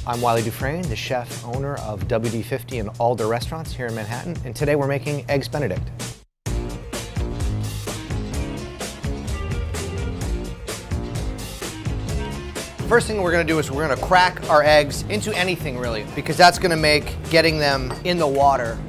I'm Wylie Dufresne, the chef owner of WD-50 and Alder restaurants here in Manhattan, and today we're making Eggs Benedict. First thing we're gonna do is we're gonna crack our eggs into anything really, because that's gonna make getting them in the water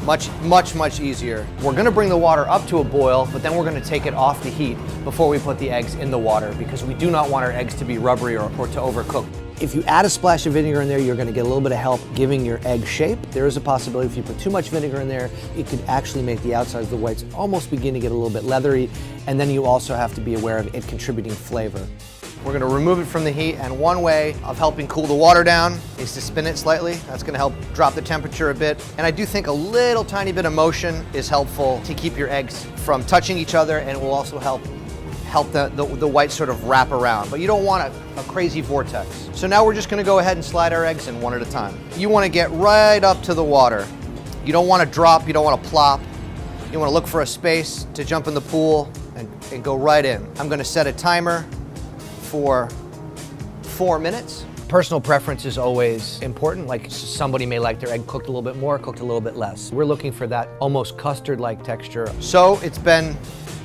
much easier. We're gonna bring the water up to a boil, but then we're gonna take it off the heat before we put the eggs in the water, because we do not want our eggs to be rubbery or to overcook. If you add a splash of vinegar in there, you're gonna get a little bit of help giving your egg shape. There is a possibility if you put too much vinegar in there, it could actually make the outsides of the whites almost begin to get a little bit leathery, and then you also have to be aware of it contributing flavor. We're gonna remove it from the heat, and one way of helping cool the water down is to spin it slightly. That's gonna help drop the temperature a bit. And I do think a little tiny bit of motion is helpful to keep your eggs from touching each other, and it will also help the whites sort of wrap around. But you don't want a crazy vortex. So now we're just gonna go ahead and slide our eggs in one at a time. You wanna get right up to the water. You don't wanna drop, you don't wanna plop. You wanna look for a space to jump in the pool and go right in. I'm gonna set a timer for 4 minutes. Personal preference is always important. Like somebody may like their egg cooked a little bit more, cooked a little bit less. We're looking for that almost custard-like texture. So it's been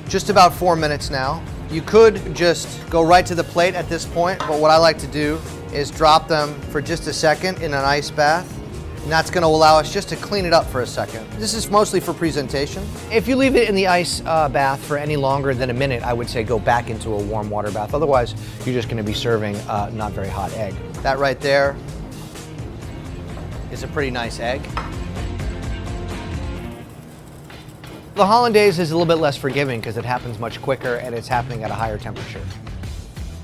just about 4 minutes now. You could just go right to the plate at this point, but what I like to do is drop them for just a second in an ice bath. And that's gonna allow us just to clean it up for a second. This is mostly for presentation. If you leave it in the ice bath for any longer than a minute, I would say go back into a warm water bath. Otherwise, you're just gonna be serving not very hot egg. That right there is a pretty nice egg. The hollandaise is a little bit less forgiving because it happens much quicker and it's happening at a higher temperature.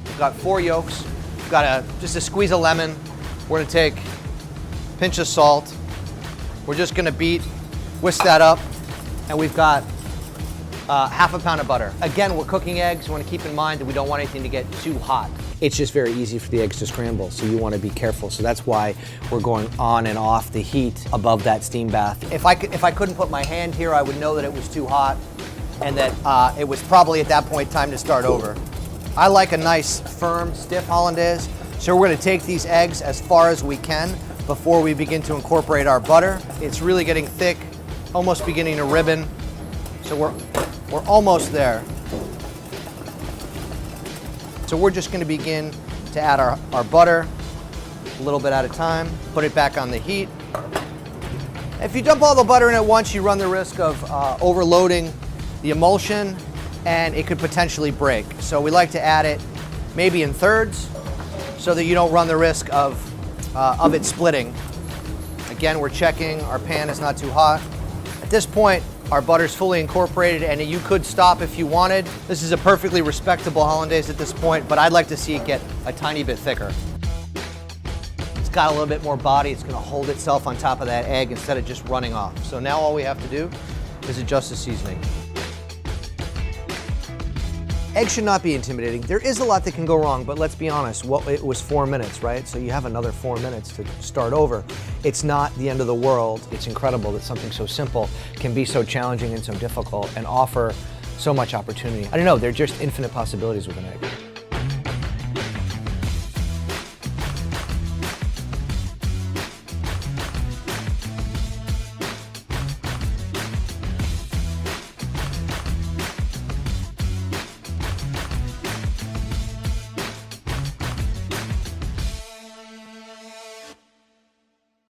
We've got 4 yolks. We've got just a squeeze of lemon. We're gonna take pinch of salt. We're just gonna whisk that up, and we've got half a pound of butter. Again, we're cooking eggs. We wanna keep in mind that we don't want anything to get too hot. It's just very easy for the eggs to scramble, so you wanna be careful. So that's why we're going on and off the heat above that steam bath. If I couldn't put my hand here, I would know that it was too hot, and that it was probably at that point time to start over. I like a nice, firm, stiff hollandaise, so we're gonna take these eggs as far as we can before we begin to incorporate our butter. It's really getting thick, almost beginning to ribbon. So we're almost there. So we're just gonna begin to add our butter a little bit at a time, put it back on the heat. If you dump all the butter in at once, you run the risk of overloading the emulsion, and it could potentially break. So we like to add it maybe in thirds so that you don't run the risk of it splitting. Again, we're checking our pan is not too hot. At this point, our butter's fully incorporated, and you could stop if you wanted. This is a perfectly respectable hollandaise at this point, but I'd like to see it get a tiny bit thicker. It's got a little bit more body. It's gonna hold itself on top of that egg instead of just running off. So now all we have to do is adjust the seasoning. Eggs should not be intimidating. There is a lot that can go wrong, but let's be honest, it was 4 minutes, right? So you have another 4 minutes to start over. It's not the end of the world. It's incredible that something so simple can be so challenging and so difficult and offer so much opportunity. I don't know, there are just infinite possibilities with an egg.